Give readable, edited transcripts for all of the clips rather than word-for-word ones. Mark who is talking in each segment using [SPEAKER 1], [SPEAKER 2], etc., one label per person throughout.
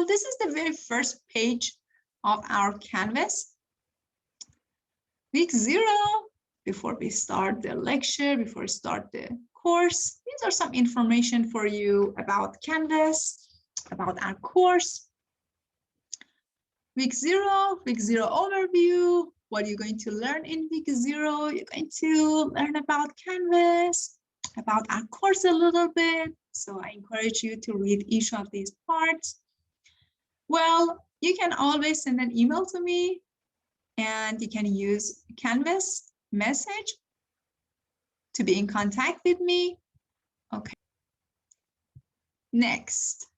[SPEAKER 1] Well, this is the very first page of our Canvas. Week 0, before we start the lecture, before we start the course, these are some information for you about Canvas, about our course. Week 0 overview. What are you going to learn in week 0? You're going to learn about Canvas, about our course a little bit. So I encourage you to read each of these parts. Well, you can always send an email to me, and you can use Canvas message to be in contact with me. Okay. Next.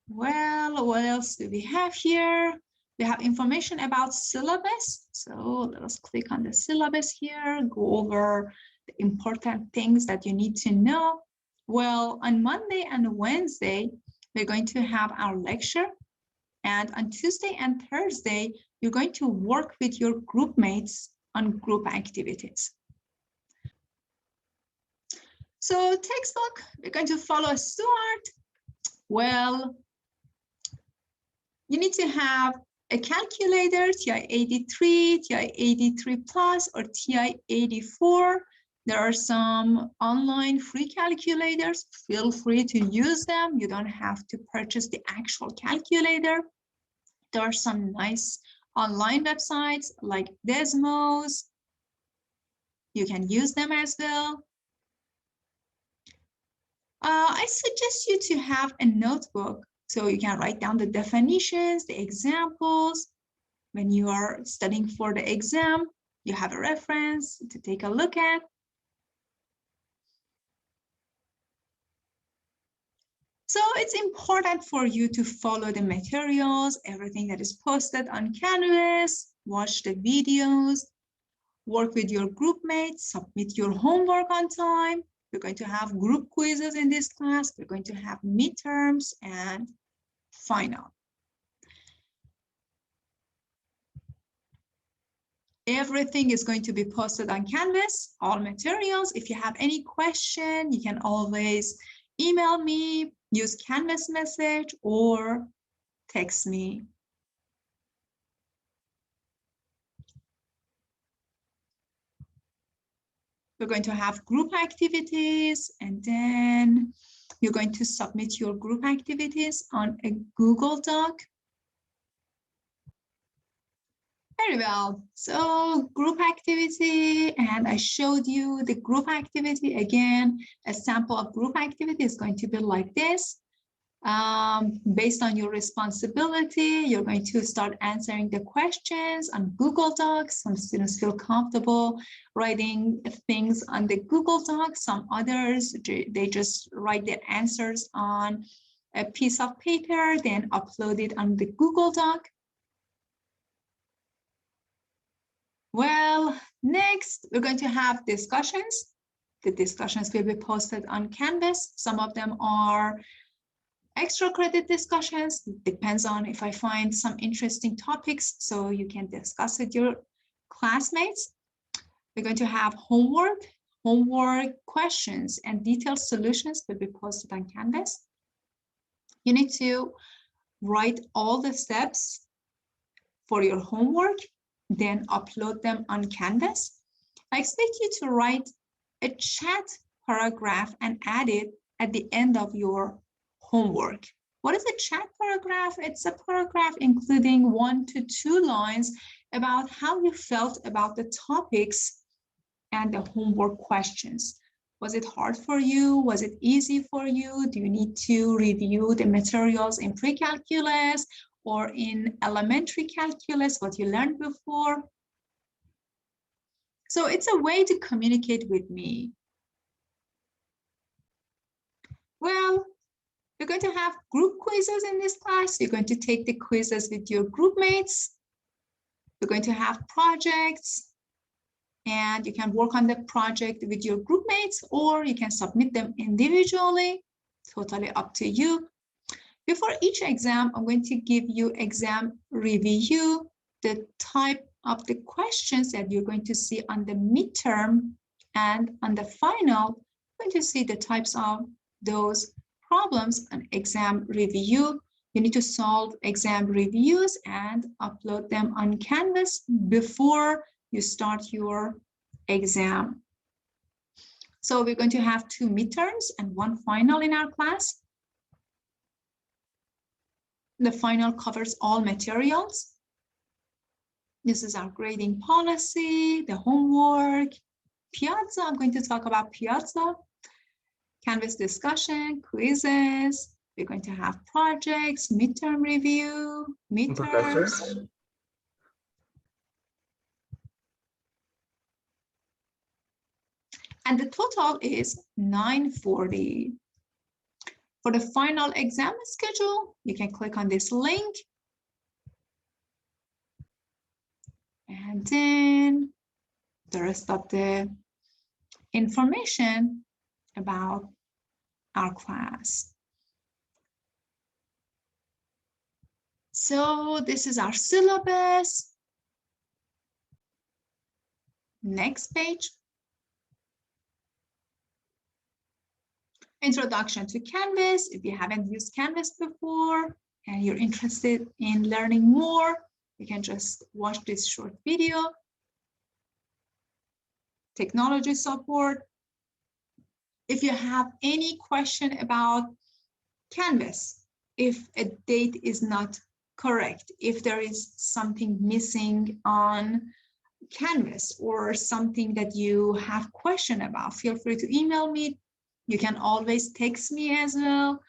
[SPEAKER 1] Well, what else do we have here? We have information about syllabus. So let us click on the syllabus here, go over the important things that you need to know. Well, on Monday and Wednesday, we're going to have our lecture. And on Tuesday and Thursday, you're going to work with your group mates on group activities. So textbook, we're going to follow Stuart. Well, you need to have a calculator, TI-83, TI-83 Plus, or TI-84. There are some online free calculators. Feel free to use them. You don't have to purchase the actual calculator. There are some nice online websites like Desmos. You can use them as well. I suggest you to have a notebook so you can write down the definitions, the examples. When you are studying for the exam, you have a reference to take a look at. So it's important for you to follow the materials, everything that is posted on Canvas, watch the videos, work with your group mates, submit your homework on time. We're going to have group quizzes in this class. We're going to have midterms and final. Everything is going to be posted on Canvas, all materials. If you have any question, you can always email me, use Canvas message, or text me. We're going to have group activities, and then you're going to submit your group activities on a Google Doc. Very well. So group activity, and I showed you the group activity. Again, a sample of group activity is going to be like this. Based on your responsibility, you're going to start answering the questions on Google Docs. Some students feel comfortable writing things on the Google Docs. Some others, they just write their answers on a piece of paper, then upload it on the Google Doc. Well, next, we're going to have discussions. The discussions will be posted on Canvas. Some of them are extra credit discussions. It depends on if I find some interesting topics, so you can discuss with your classmates. We're going to have homework questions, and detailed solutions will be posted on Canvas. You need to write all the steps for your homework, then upload them on Canvas. I expect you to write a chat paragraph and add it at the end of your homework. What is a chat paragraph? It's a paragraph including 1 to 2 lines about how you felt about the topics and the homework questions. Was it hard for you? Was it easy for you? Do you need to review the materials in pre-calculus or in elementary calculus, what you learned before? So it's a way to communicate with me. Well, you're going to have group quizzes in this class. You're going to take the quizzes with your group mates. You're going to have projects, and you can work on the project with your group mates, or you can submit them individually, totally up to you. Before each exam, I'm going to give you exam review, the type of the questions that you're going to see on the midterm, and on the final, you're going to see the types of those problems on exam review. You need to solve exam reviews and upload them on Canvas before you start your exam. So we're going to have 2 midterms and 1 final in our class. The final covers all materials. This is our grading policy, the homework, Piazza. I'm going to talk about Piazza, Canvas discussion, quizzes. We're going to have projects, midterm review, midterms. And the total is 940. For the final exam schedule, you can click on this link. And then the rest of the information about our class. So this is our syllabus. Next page. Introduction to Canvas. If you haven't used Canvas before and you're interested in learning more, you can just watch this short video. Technology support. If you have any question about Canvas, if a date is not correct, if there is something missing on Canvas or something that you have question about, feel free to email me. You can always text me as well.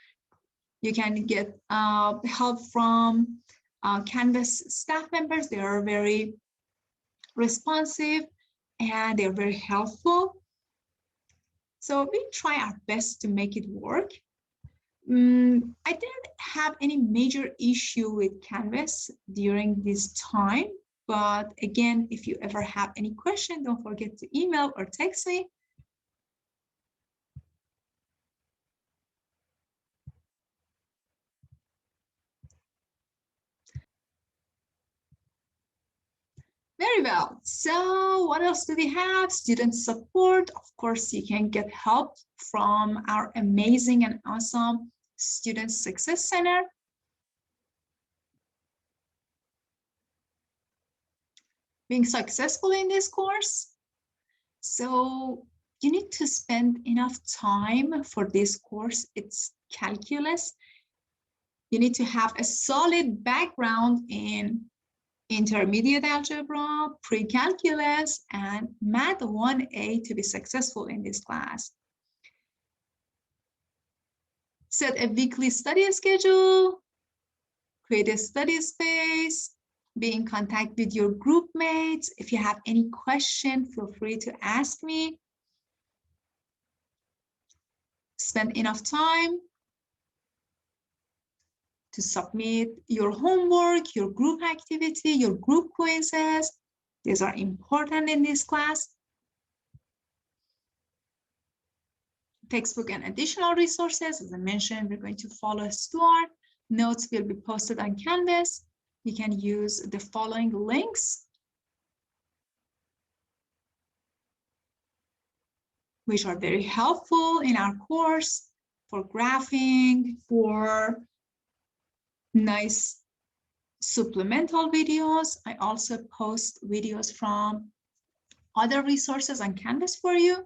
[SPEAKER 1] You can get help from Canvas staff members. They are very responsive and they're very helpful. So we try our best to make it work. I didn't have any major issue with Canvas during this time, but again, if you ever have any question, don't forget to email or text me. Very well. So what else do we have? Student support. Of course, you can get help from our amazing and awesome Student Success Center. Being successful in this course. So you need to spend enough time for this course. It's calculus. You need to have a solid background in intermediate algebra, pre-calculus, and Math 1A to be successful in this class. Set a weekly study schedule, create a study space, be in contact with your group mates. If you have any question, feel free to ask me. Spend enough time to submit your homework, your group activity, your group quizzes. These are important in this class. Textbook and additional resources. As I mentioned, we're going to follow Stuart. Notes will be posted on Canvas. You can use the following links, which are very helpful in our course for graphing, for nice supplemental videos. I also post videos from other resources on Canvas for you.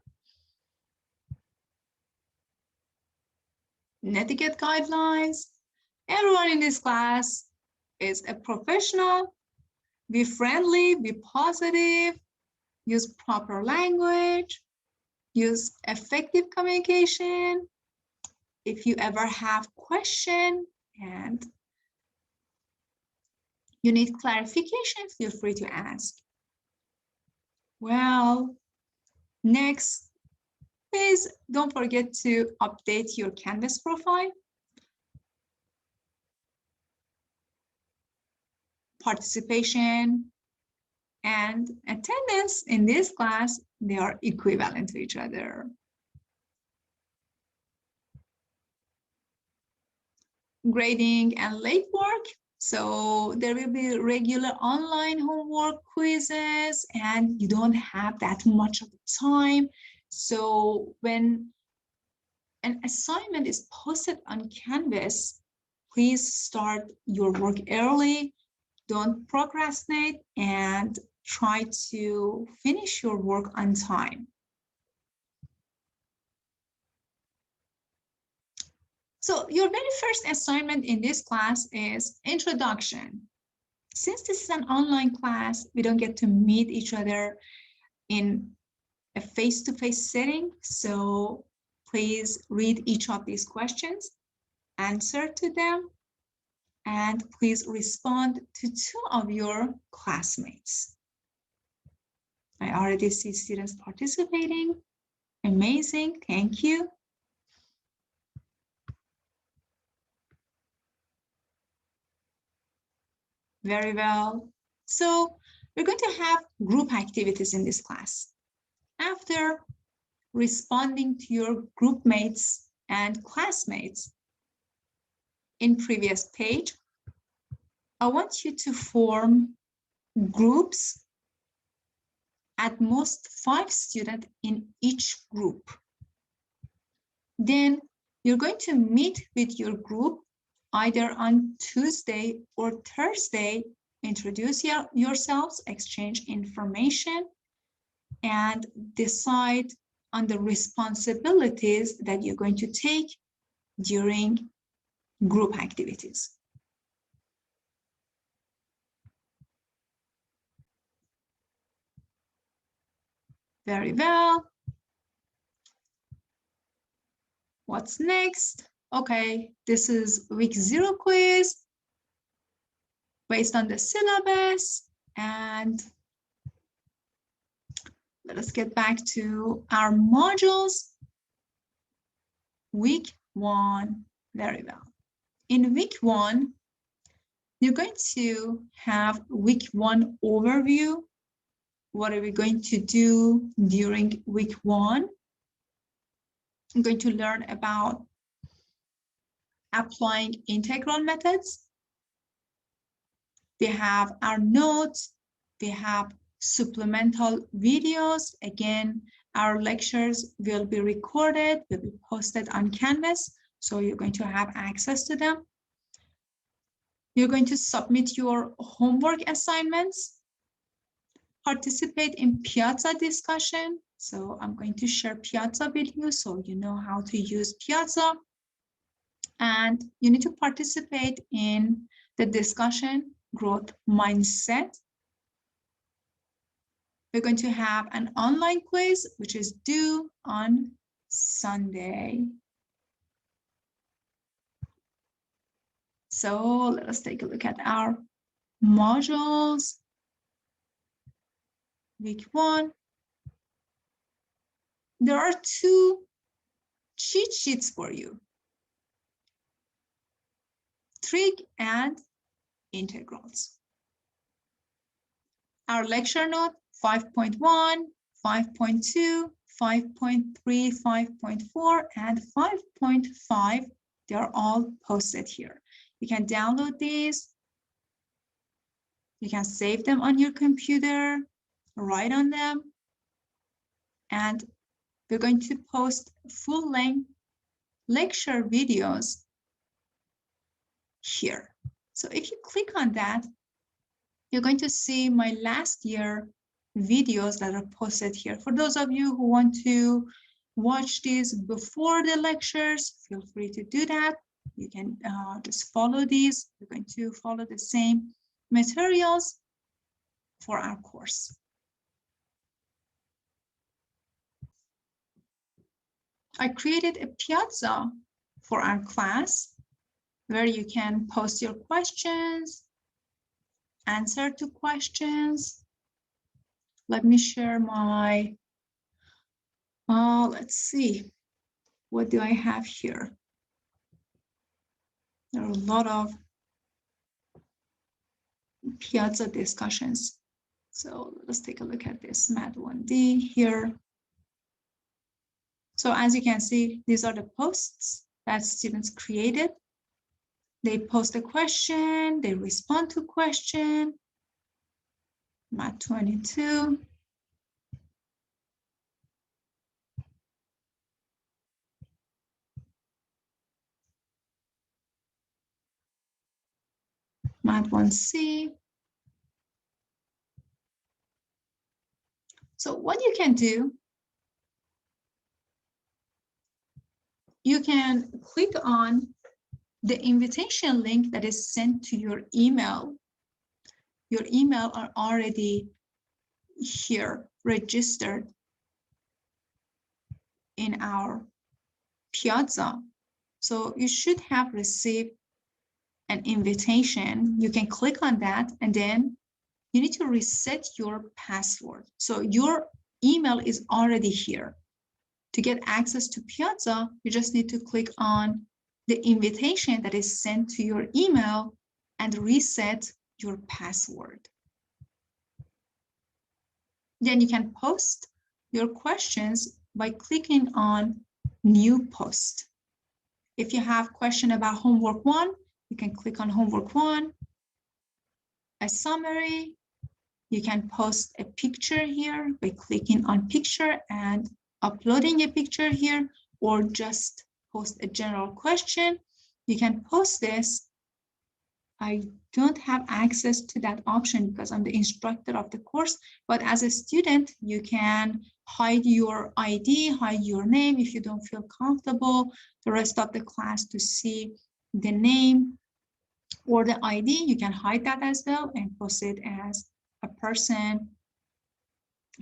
[SPEAKER 1] Netiquette Guidelines. Everyone in this class is a professional. Be friendly, be positive, use proper language, use effective communication. If you ever have question and you need clarification, feel free to ask. Well, next, please don't forget to update your Canvas profile. Participation and attendance in this class, they are equivalent to each other. Grading and late work. So there will be regular online homework quizzes and you don't have that much of the time. So when an assignment is posted on Canvas, please start your work early. Don't procrastinate and try to finish your work on time. So your very first assignment in this class is introduction. Since this is an online class, we don't get to meet each other in a face-to-face setting. So please read each of these questions, answer to them, and please respond to 2 of your classmates. I already see students participating. Amazing, thank you. Very well. So we're going to have group activities in this class. After responding to your group mates and classmates in previous page, I want you to form groups, at most 5 students in each group. Then you're going to meet with your group either on Tuesday or Thursday, introduce yourselves, exchange information, and decide on the responsibilities that you're going to take during group activities. Very well. What's next? Okay, this is week 0 quiz based on the syllabus, and let us get back to our modules. Week 1, very well. In week 1, you're going to have week 1 overview. What are we going to do during week 1? I'm going to learn about applying integral methods. We have our notes, we have supplemental videos. Again, our lectures will be recorded, will be posted on Canvas, so you're going to have access to them. You're going to submit your homework assignments, participate in Piazza discussion. So I'm going to share Piazza with you so you know how to use Piazza. And you need to participate in the discussion growth mindset. We're going to have an online quiz, which is due on Sunday. So let us take a look at our modules. Week 1. There are 2 cheat sheets for you. Trig and integrals. Our lecture note 5.1, 5.2, 5.3, 5.4, and 5.5. They are all posted here. You can download these. You can save them on your computer, write on them, and we're going to post full-length lecture videos here. So if you click on that, you're going to see my last year videos that are posted here. For those of you who want to watch these before the lectures, feel free to do that. You can just follow these. We're going to follow the same materials for our course. I created a Piazza for our class where you can post your questions, answer to questions. Let me share my, let's see, what do I have here? There are a lot of Piazza discussions. So let's take a look at this Math 1D here. So as you can see, these are the posts that students created. They post a question, they respond to question. Math 22. Math 1C. So what you can do, you can click on the invitation link that is sent to your email. Your email are already here, registered in our Piazza. So you should have received an invitation. You can click on that, and then you need to reset your password. So your email is already here. To get access to Piazza, you just need to click on the invitation that is sent to your email and reset your password. Then you can post your questions by clicking on New Post. If you have question about homework 1, you can click on homework 1, a summary. You can post a picture here by clicking on picture and uploading a picture here, or just post a general question. You can post this. I don't have access to that option because I'm the instructor of the course, but as a student, you can hide your ID, hide your name if you don't feel comfortable the rest of the class to see the name or the ID. You can hide that as well and post it as a person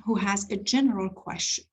[SPEAKER 1] who has a general question.